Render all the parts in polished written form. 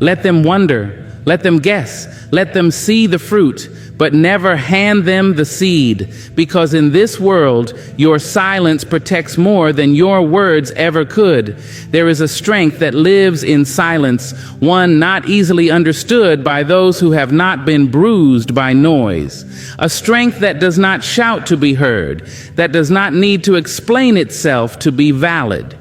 Let them wonder, let them guess, let them see the fruit, but never hand them the seed, because in this world your silence protects more than your words ever could. There is a strength that lives in silence, one not easily understood by those who have not been bruised by noise. A strength that does not shout to be heard, that does not need to explain itself to be valid.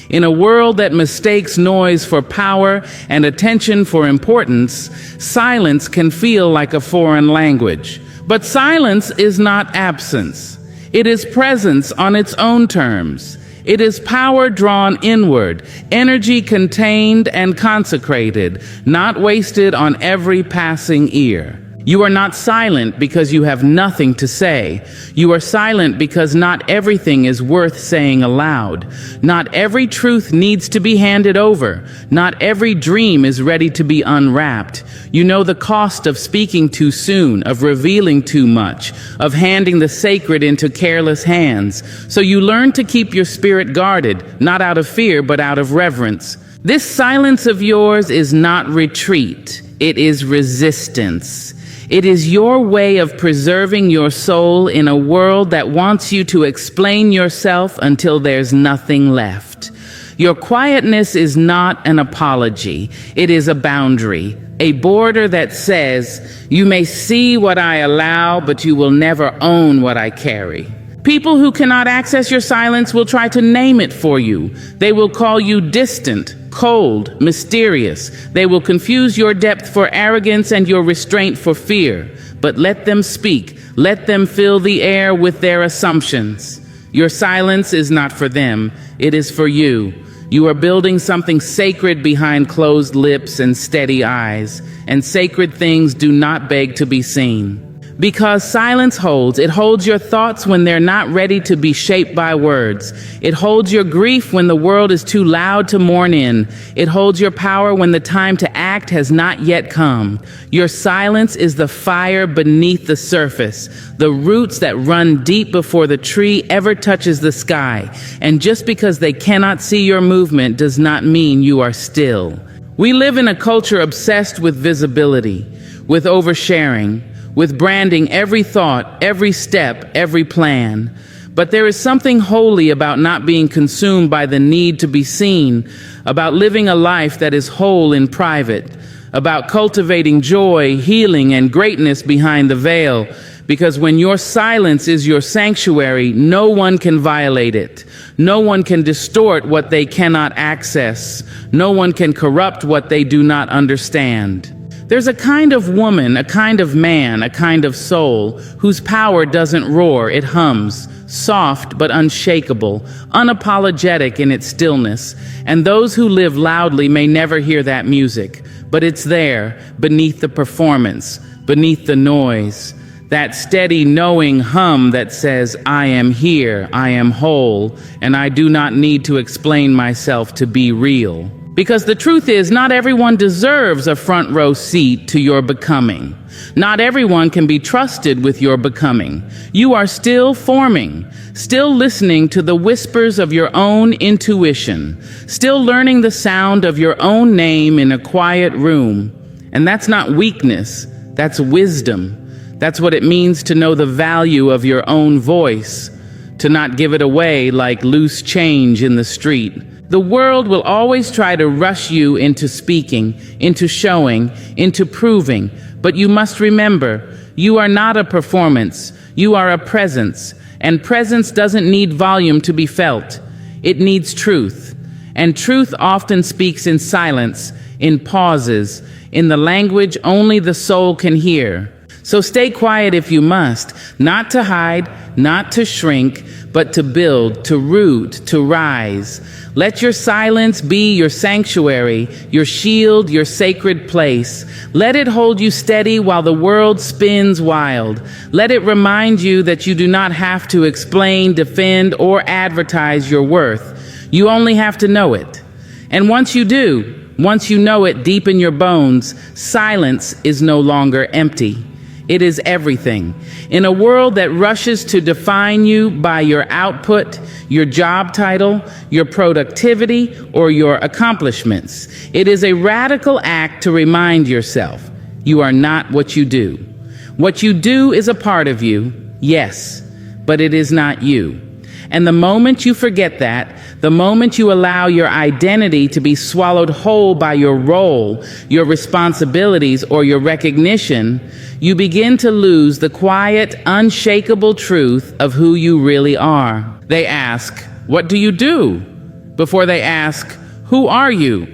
In a world that mistakes noise for power and attention for importance, silence can feel like a foreign language. But silence is not absence. It is presence on its own terms. It is power drawn inward, energy contained and consecrated, not wasted on every passing ear. You are not silent because you have nothing to say. You are silent because not everything is worth saying aloud. Not every truth needs to be handed over. Not every dream is ready to be unwrapped. You know the cost of speaking too soon, of revealing too much, of handing the sacred into careless hands. So you learn to keep your spirit guarded, not out of fear, but out of reverence. This silence of yours is not retreat. It is resistance. It is your way of preserving your soul in a world that wants you to explain yourself until there's nothing left. Your quietness is not an apology. It is a boundary, a border that says, you may see what I allow, but you will never own what I carry. People who cannot access your silence will try to name it for you. They will call you distant, cold, mysterious. They will confuse your depth for arrogance and your restraint for fear. But let them speak. Let them fill the air with their assumptions. Your silence is not for them. It is for you. You are building something sacred behind closed lips and steady eyes, and sacred things do not beg to be seen. Because silence holds. It holds your thoughts when they're not ready to be shaped by words. It holds your grief when the world is too loud to mourn in. It holds your power when the time to act has not yet come. Your silence is the fire beneath the surface, the roots that run deep before the tree ever touches the sky. And just because they cannot see your movement does not mean you are still. We live in a culture obsessed with visibility, with oversharing, with branding every thought, every step, every plan. But there is something holy about not being consumed by the need to be seen, about living a life that is whole in private, about cultivating joy, healing, and greatness behind the veil. Because when your silence is your sanctuary, no one can violate it. No one can distort what they cannot access. No one can corrupt what they do not understand. There's a kind of woman, a kind of man, a kind of soul whose power doesn't roar, it hums, soft but unshakable, unapologetic in its stillness. And those who live loudly may never hear that music, but it's there, beneath the performance, beneath the noise. That steady knowing hum that says, I am here, I am whole, and I do not need to explain myself to be real. Because the truth is, not everyone deserves a front row seat to your becoming. Not everyone can be trusted with your becoming. You are still forming, still listening to the whispers of your own intuition, still learning the sound of your own name in a quiet room. And that's not weakness, that's wisdom. That's what it means to know the value of your own voice, to not give it away like loose change in the street. The world will always try to rush you into speaking, into showing, into proving. But you must remember, you are not a performance. You are a presence. And presence doesn't need volume to be felt. It needs truth. And truth often speaks in silence, in pauses, in the language only the soul can hear. So stay quiet if you must, not to hide, not to shrink, but to build, to root, to rise. Let your silence be your sanctuary, your shield, your sacred place. Let it hold you steady while the world spins wild. Let it remind you that you do not have to explain, defend, or advertise your worth. You only have to know it. And once you do, once you know it deep in your bones, silence is no longer empty. It is everything. In a world that rushes to define you by your output, your job title, your productivity, or your accomplishments, it is a radical act to remind yourself you are not what you do. What you do is a part of you, yes, but it is not you. And the moment you forget that, the moment you allow your identity to be swallowed whole by your role, your responsibilities, or your recognition, you begin to lose the quiet, unshakable truth of who you really are. They ask, "What do you do?" before they ask, "Who are you?"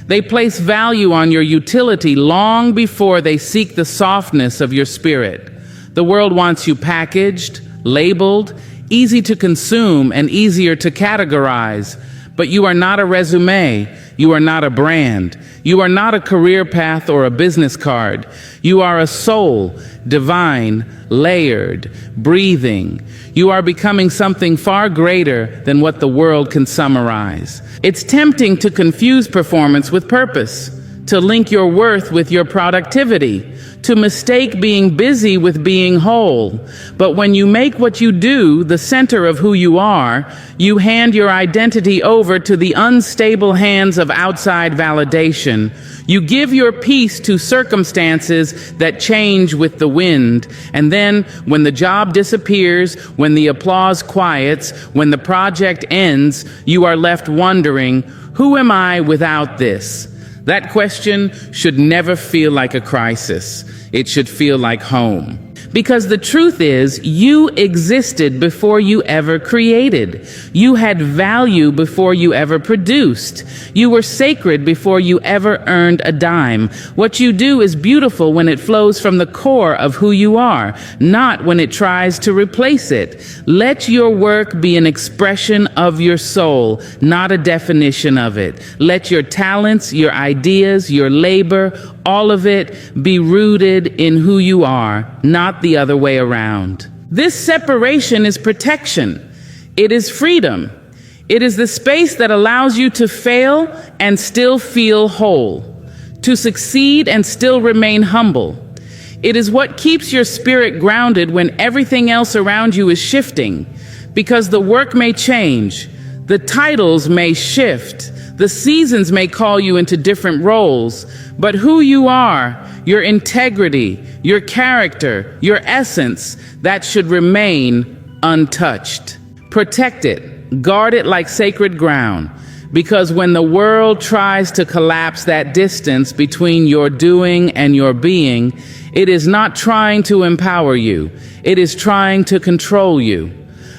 They place value on your utility long before they seek the softness of your spirit. The world wants you packaged, labeled, easy to consume, and easier to categorize. But you are not a resume. You are not a brand. You are not a career path or a business card. You are a soul, divine, layered, breathing. You are becoming something far greater than what the world can summarize. It's tempting to confuse performance with purpose, to link your worth with your productivity, to mistake being busy with being whole. But when you make what you do the center of who you are, you hand your identity over to the unstable hands of outside validation. You give your peace to circumstances that change with the wind. And then, when the job disappears, when the applause quiets, when the project ends, you are left wondering, who am I without this? That question should never feel like a crisis. It should feel like home. Because the truth is, you existed before you ever created. You had value before you ever produced. You were sacred before you ever earned a dime. What you do is beautiful when it flows from the core of who you are, not when it tries to replace it. Let your work be an expression of your soul, not a definition of it. Let your talents, your ideas, your labor, all of it be rooted in who you are, not the other way around. This separation is protection. It is freedom. It is the space that allows you to fail and still feel whole, to succeed and still remain humble. It is what keeps your spirit grounded when everything else around you is shifting, because the work may change, the titles may shift, the seasons may call you into different roles, but who you are, your integrity, your character, your essence, that should remain untouched. Protect it, guard it like sacred ground, because when the world tries to collapse that distance between your doing and your being, it is not trying to empower you, it is trying to control you.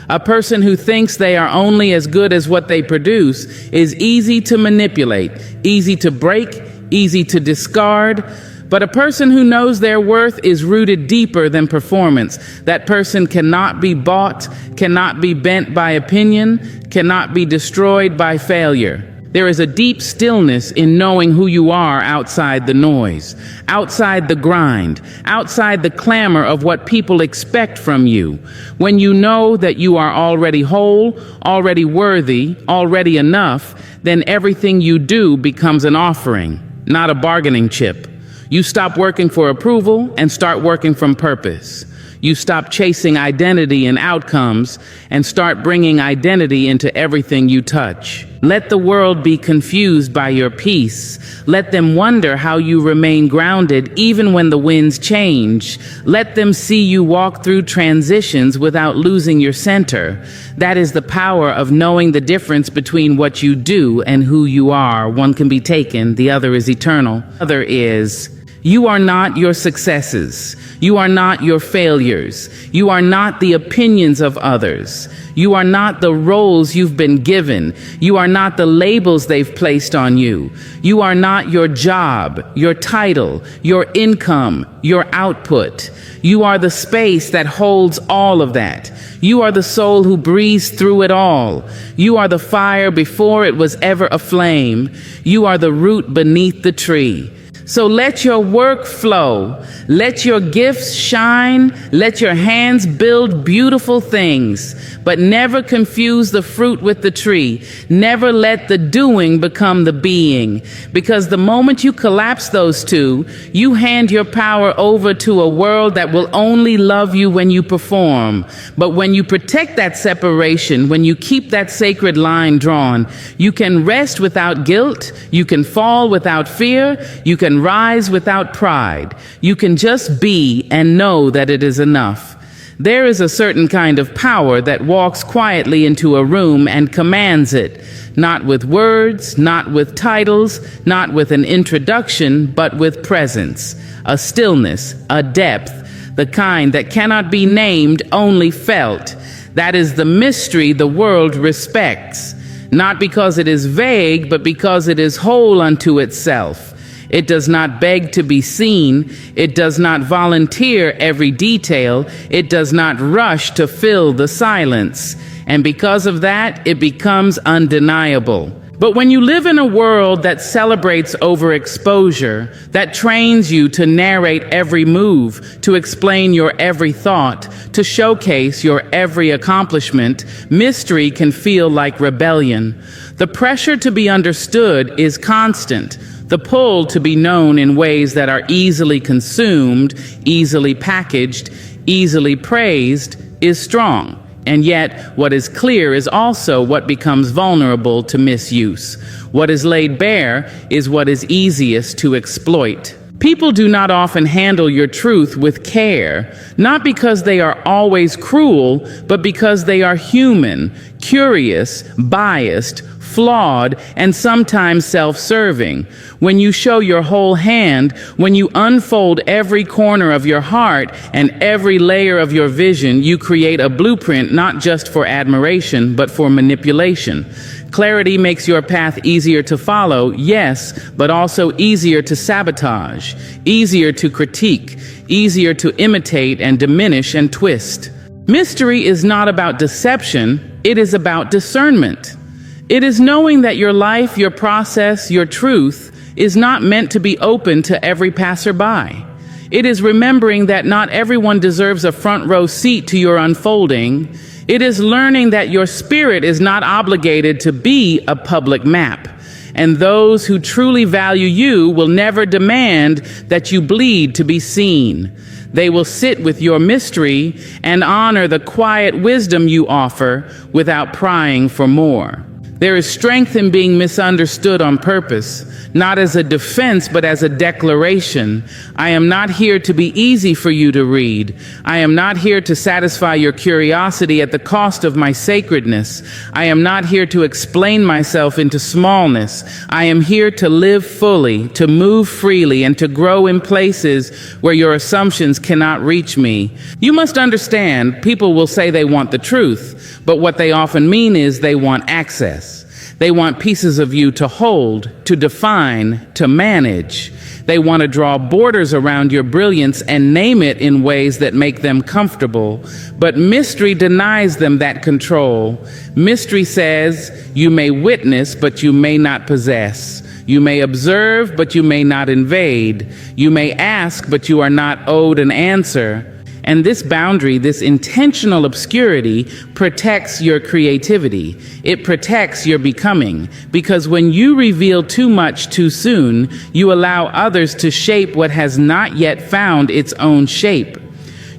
A person who thinks they are only as good as what they produce is easy to manipulate, easy to break, easy to discard. But a person who knows their worth is rooted deeper than performance. That person cannot be bought, cannot be bent by opinion, cannot be destroyed by failure. There is a deep stillness in knowing who you are outside the noise, outside the grind, outside the clamor of what people expect from you. When you know that you are already whole, already worthy, already enough, then everything you do becomes an offering, not a bargaining chip. You stop working for approval and start working from purpose. You stop chasing identity and outcomes and start bringing identity into everything you touch. Let the world be confused by your peace. Let them wonder how you remain grounded even when the winds change. Let them see you walk through transitions without losing your center. That is the power of knowing the difference between what you do and who you are. One can be taken, the other is eternal. The other is, you are not your successes. You are not your failures. You are not the opinions of others. You are not the roles you've been given. You are not the labels they've placed on you. You are not your job, your title, your income, your output. You are the space that holds all of that. You are the soul who breathes through it all. You are the fire before it was ever a flame. You are the root beneath the tree. So let your work flow. Let your gifts shine. Let your hands build beautiful things. But never confuse the fruit with the tree. Never let the doing become the being. Because the moment you collapse those two, you hand your power over to a world that will only love you when you perform. But when you protect that separation, when you keep that sacred line drawn, you can rest without guilt. You can fall without fear. You can rise without pride. You can just be and know that it is enough. There is a certain kind of power that walks quietly into a room and commands it, not with words, not with titles, not with an introduction, but with presence, a stillness, a depth, the kind that cannot be named, only felt. That is the mystery the world respects, not because it is vague, but because it is whole unto itself. It does not beg to be seen. It does not volunteer every detail. It does not rush to fill the silence. And because of that, it becomes undeniable. But when you live in a world that celebrates overexposure, that trains you to narrate every move, to explain your every thought, to showcase your every accomplishment, mystery can feel like rebellion. The pressure to be understood is constant. The pull to be known in ways that are easily consumed, easily packaged, easily praised is strong. And yet, what is clear is also what becomes vulnerable to misuse. What is laid bare is what is easiest to exploit. People do not often handle your truth with care, not because they are always cruel, but because they are human, curious, biased, flawed, and sometimes self-serving. When you show your whole hand, when you unfold every corner of your heart and every layer of your vision, you create a blueprint not just for admiration, but for manipulation. Clarity makes your path easier to follow, yes, but also easier to sabotage, easier to critique, easier to imitate and diminish and twist. Mystery is not about deception, it is about discernment. It is knowing that your life, your process, your truth is not meant to be open to every passerby. It is remembering that not everyone deserves a front row seat to your unfolding. It is learning that your spirit is not obligated to be a public map. And those who truly value you will never demand that you bleed to be seen. They will sit with your mystery and honor the quiet wisdom you offer without prying for more. There is strength in being misunderstood on purpose, not as a defense, but as a declaration. I am not here to be easy for you to read. I am not here to satisfy your curiosity at the cost of my sacredness. I am not here to explain myself into smallness. I am here to live fully, to move freely, and to grow in places where your assumptions cannot reach me. You must understand, people will say they want the truth, but what they often mean is they want access. They want pieces of you to hold, to define, to manage. They want to draw borders around your brilliance and name it in ways that make them comfortable. But mystery denies them that control. Mystery says, you may witness, but you may not possess. You may observe, but you may not invade. You may ask, but you are not owed an answer. And this boundary, this intentional obscurity, protects your creativity. It protects your becoming. Because when you reveal too much too soon, you allow others to shape what has not yet found its own shape.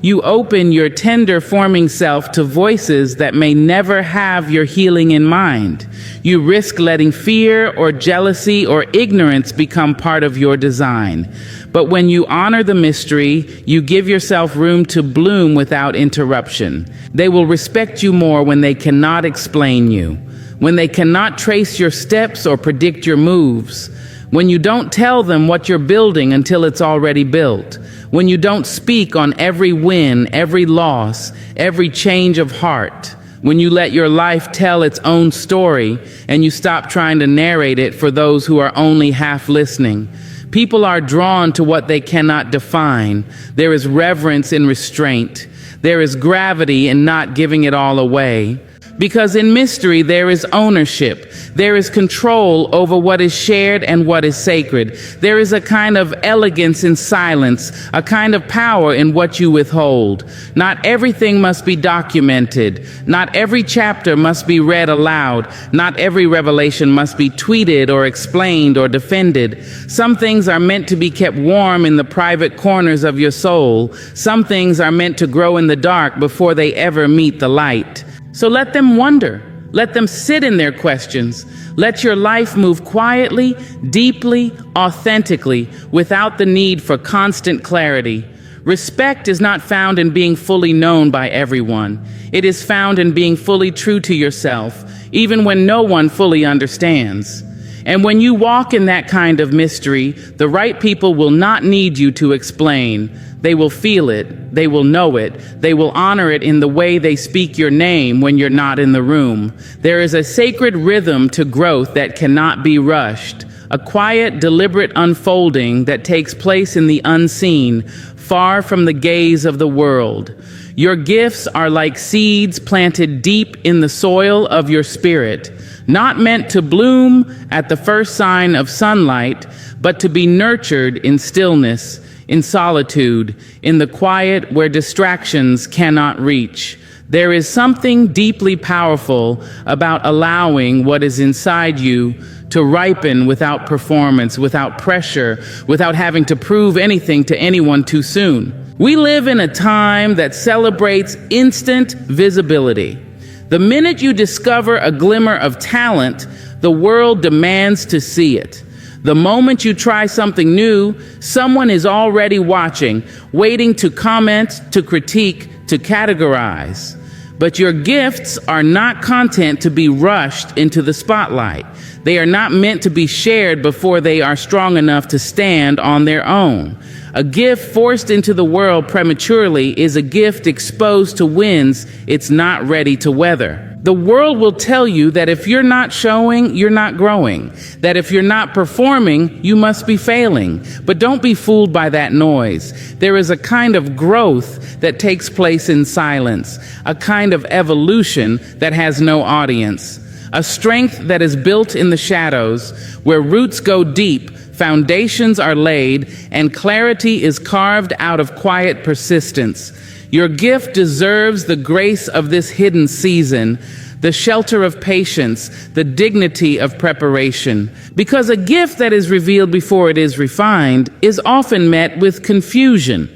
You open your tender forming self to voices that may never have your healing in mind. You risk letting fear or jealousy or ignorance become part of your design. But when you honor the mystery, you give yourself room to bloom without interruption. They will respect you more when they cannot explain you, when they cannot trace your steps or predict your moves, when you don't tell them what you're building until it's already built, when you don't speak on every win, every loss, every change of heart, when you let your life tell its own story and you stop trying to narrate it for those who are only half listening. People are drawn to what they cannot define. There is reverence in restraint. There is gravity in not giving it all away. Because in mystery there is ownership. There is control over what is shared and what is sacred. There is a kind of elegance in silence, a kind of power in what you withhold. Not everything must be documented. Not every chapter must be read aloud. Not every revelation must be tweeted or explained or defended. Some things are meant to be kept warm in the private corners of your soul. Some things are meant to grow in the dark before they ever meet the light. So let them wonder. Let them sit in their questions. Let your life move quietly, deeply, authentically, without the need for constant clarity. Respect is not found in being fully known by everyone. It is found in being fully true to yourself, even when no one fully understands. And when you walk in that kind of mystery, the right people will not need you to explain. They will feel it. They will know it. They will honor it in the way they speak your name when you're not in the room. There is a sacred rhythm to growth that cannot be rushed, a quiet, deliberate unfolding that takes place in the unseen, far from the gaze of the world. Your gifts are like seeds planted deep in the soil of your spirit, not meant to bloom at the first sign of sunlight, but to be nurtured in stillness, in solitude, in the quiet where distractions cannot reach. There is something deeply powerful about allowing what is inside you to ripen without performance, without pressure, without having to prove anything to anyone too soon. We live in a time that celebrates instant visibility. The minute you discover a glimmer of talent, the world demands to see it. The moment you try something new, someone is already watching, waiting to comment, to critique, to categorize. But your gifts are not content to be rushed into the spotlight. They are not meant to be shared before they are strong enough to stand on their own. A gift forced into the world prematurely is a gift exposed to winds it's not ready to weather. The world will tell you that if you're not showing, you're not growing. That if you're not performing, you must be failing. But don't be fooled by that noise. There is a kind of growth that takes place in silence, a kind of evolution that has no audience, a strength that is built in the shadows, where roots go deep, foundations are laid, and clarity is carved out of quiet persistence. Your gift deserves the grace of this hidden season, the shelter of patience, the dignity of preparation. Because a gift that is revealed before it is refined is often met with confusion,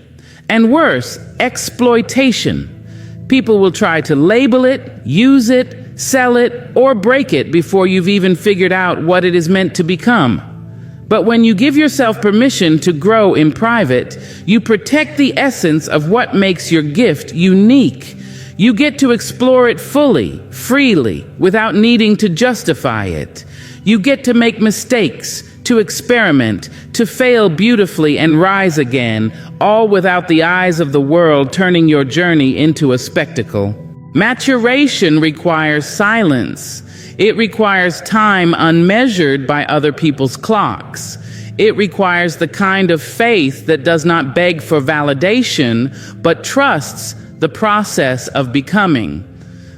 and worse, exploitation. People will try to label it, use it, sell it, or break it before you've even figured out what it is meant to become. But when you give yourself permission to grow in private, you protect the essence of what makes your gift unique. You get to explore it fully, freely, without needing to justify it. You get to make mistakes, to experiment, to fail beautifully and rise again, all without the eyes of the world turning your journey into a spectacle. Maturation requires silence. It requires time unmeasured by other people's clocks. It requires the kind of faith that does not beg for validation, but trusts the process of becoming.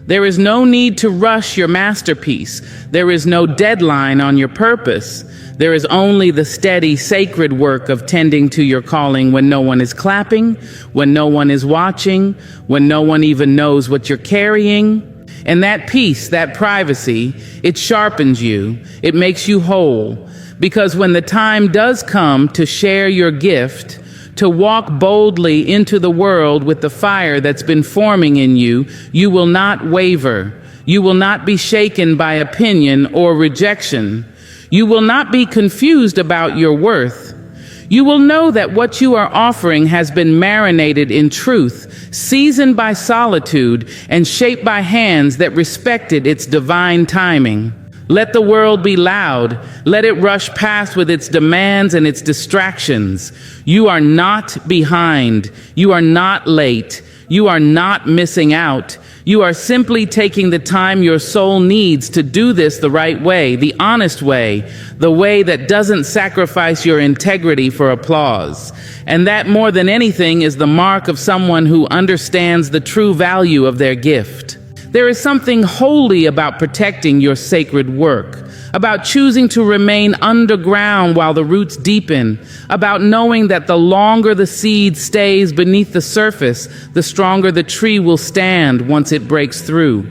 There is no need to rush your masterpiece. There is no deadline on your purpose. There is only the steady, sacred work of tending to your calling when no one is clapping, when no one is watching, when no one even knows what you're carrying. And that peace, that privacy, it sharpens you. It makes you whole. Because when the time does come to share your gift, to walk boldly into the world with the fire that's been forming in you, you will not waver. You will not be shaken by opinion or rejection. You will not be confused about your worth. You will know that what you are offering has been marinated in truth, seasoned by solitude, and shaped by hands that respected its divine timing. Let the world be loud. Let it rush past with its demands and its distractions. You are not behind. You are not late. You are not missing out. You are simply taking the time your soul needs to do this the right way, the honest way, the way that doesn't sacrifice your integrity for applause. And that, more than anything, is the mark of someone who understands the true value of their gift. There is something holy about protecting your sacred work, about choosing to remain underground while the roots deepen, about knowing that the longer the seed stays beneath the surface, the stronger the tree will stand once it breaks through.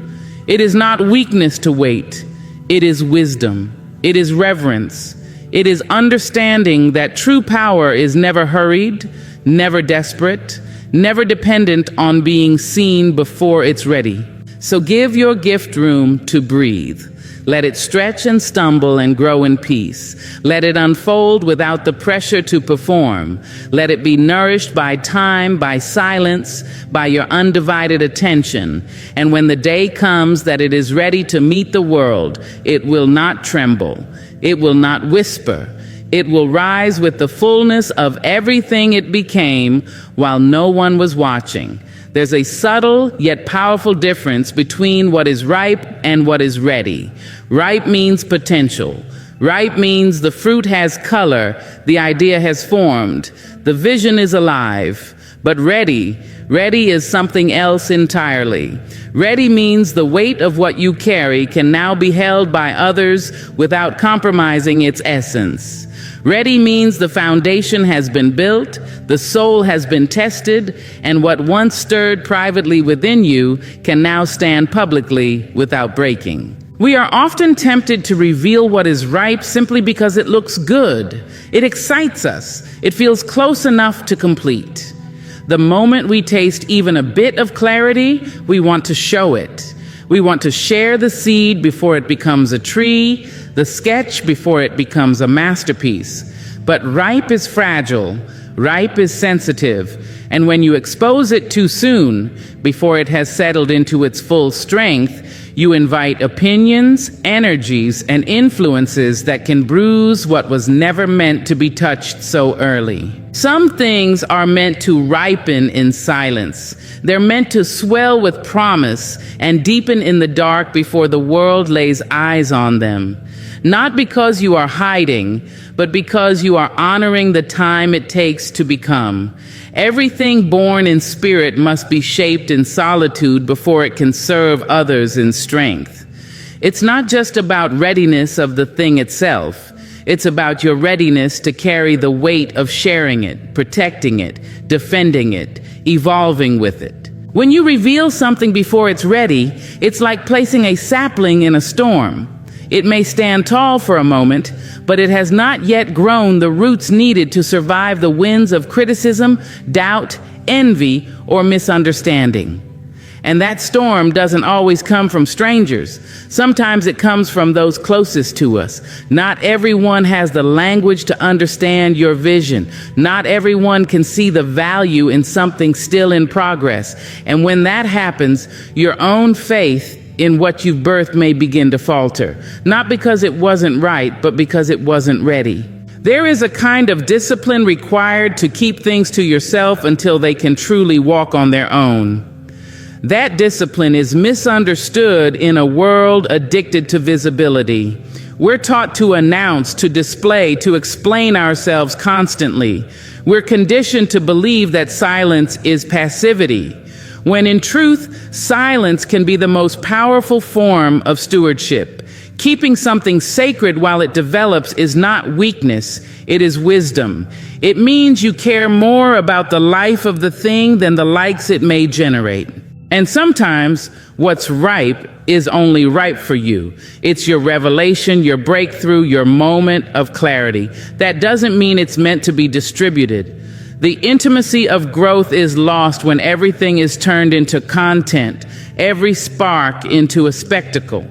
It is not weakness to wait. It is wisdom. It is reverence. It is understanding that true power is never hurried, never desperate, never dependent on being seen before it's ready. So give your gift room to breathe. Let it stretch and stumble and grow in peace. Let it unfold without the pressure to perform. Let it be nourished by time, by silence, by your undivided attention. And when the day comes that it is ready to meet the world, it will not tremble. It will not whisper. It will rise with the fullness of everything it became while no one was watching. There's a subtle yet powerful difference between what is ripe and what is ready. Ripe means potential. Ripe means the fruit has color, the idea has formed, the vision is alive. But ready is something else entirely. Ready means the weight of what you carry can now be held by others without compromising its essence. Ready means the foundation has been built, the soul has been tested, and what once stirred privately within you can now stand publicly without breaking. We are often tempted to reveal what is ripe simply because it looks good. It excites us. It feels close enough to complete. The moment we taste even a bit of clarity, we want to show it. We want to share the seed before it becomes a tree, the sketch before it becomes a masterpiece. But ripe is fragile, ripe is sensitive, and when you expose it too soon, before it has settled into its full strength, you invite opinions, energies, and influences that can bruise what was never meant to be touched so early. Some things are meant to ripen in silence. They're meant to swell with promise and deepen in the dark before the world lays eyes on them. Not because you are hiding, but because you are honoring the time it takes to become. Everything born in spirit must be shaped in solitude before it can serve others in strength. It's not just about readiness of the thing itself. It's about your readiness to carry the weight of sharing it, protecting it, defending it, evolving with it. When you reveal something before it's ready, it's like placing a sapling in a storm. It may stand tall for a moment, but it has not yet grown the roots needed to survive the winds of criticism, doubt, envy, or misunderstanding. And that storm doesn't always come from strangers. Sometimes it comes from those closest to us. Not everyone has the language to understand your vision. Not everyone can see the value in something still in progress. And when that happens, your own faith in what you've birthed may begin to falter. Not because it wasn't right, but because it wasn't ready. There is a kind of discipline required to keep things to yourself until they can truly walk on their own. That discipline is misunderstood in a world addicted to visibility. We're taught to announce, to display, to explain ourselves constantly. We're conditioned to believe that silence is passivity, when in truth, silence can be the most powerful form of stewardship. Keeping something sacred while it develops is not weakness, it is wisdom. It means you care more about the life of the thing than the likes it may generate. And sometimes what's ripe is only ripe for you. It's your revelation, your breakthrough, your moment of clarity. That doesn't mean it's meant to be distributed. The intimacy of growth is lost when everything is turned into content, every spark into a spectacle.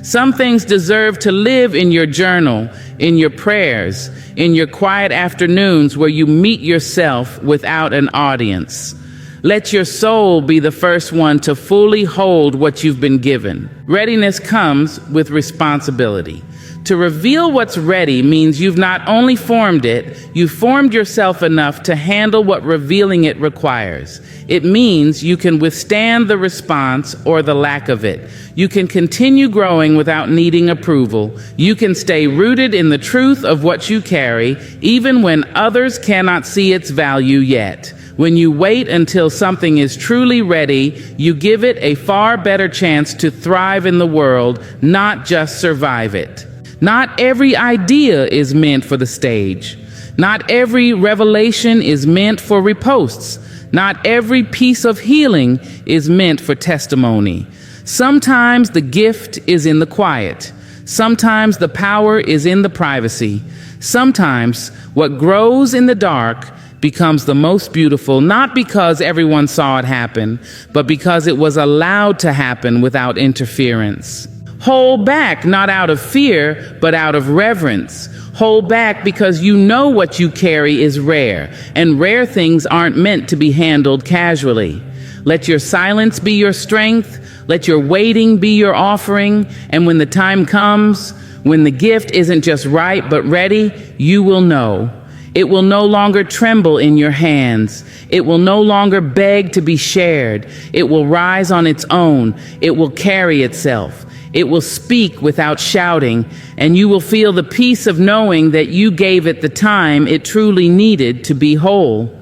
Some things deserve to live in your journal, in your prayers, in your quiet afternoons where you meet yourself without an audience. Let your soul be the first one to fully hold what you've been given. Readiness comes with responsibility. To reveal what's ready means you've not only formed it, you've formed yourself enough to handle what revealing it requires. It means you can withstand the response or the lack of it. You can continue growing without needing approval. You can stay rooted in the truth of what you carry, even when others cannot see its value yet. When you wait until something is truly ready, you give it a far better chance to thrive in the world, not just survive it. Not every idea is meant for the stage. Not every revelation is meant for reposts. Not every piece of healing is meant for testimony. Sometimes the gift is in the quiet. Sometimes the power is in the privacy. Sometimes what grows in the dark becomes the most beautiful, not because everyone saw it happen, but because it was allowed to happen without interference. Hold back, not out of fear, but out of reverence. Hold back because you know what you carry is rare, and rare things aren't meant to be handled casually. Let your silence be your strength. Let your waiting be your offering. And when the time comes, when the gift isn't just right but ready, you will know. It will no longer tremble in your hands. It will no longer beg to be shared. It will rise on its own. It will carry itself. It will speak without shouting, and you will feel the peace of knowing that you gave it the time it truly needed to be whole.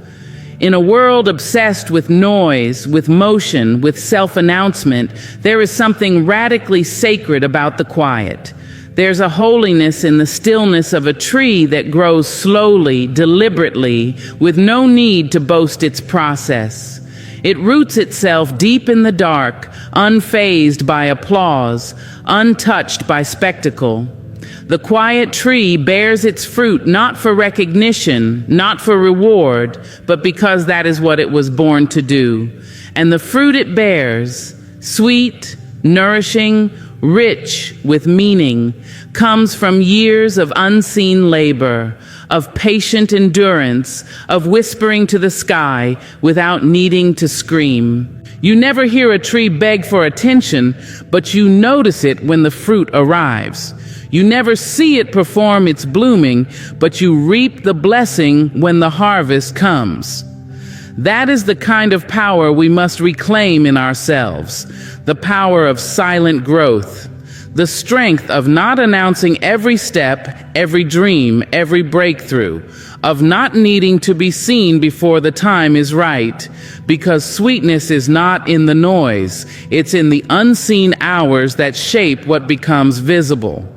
In a world obsessed with noise, with motion, with self-announcement, there is something radically sacred about the quiet. There's a holiness in the stillness of a tree that grows slowly, deliberately, with no need to boast its process. It roots itself deep in the dark, unfazed by applause, untouched by spectacle. The quiet tree bears its fruit not for recognition, not for reward, but because that is what it was born to do. And the fruit it bears, sweet, nourishing, rich with meaning, comes from years of unseen labor, of patient endurance, of whispering to the sky without needing to scream. You never hear a tree beg for attention, but you notice it when the fruit arrives. You never see it perform its blooming, but you reap the blessing when the harvest comes. That is the kind of power we must reclaim in ourselves, the power of silent growth, the strength of not announcing every step, every dream, every breakthrough, of not needing to be seen before the time is right, because sweetness is not in the noise, it's in the unseen hours that shape what becomes visible.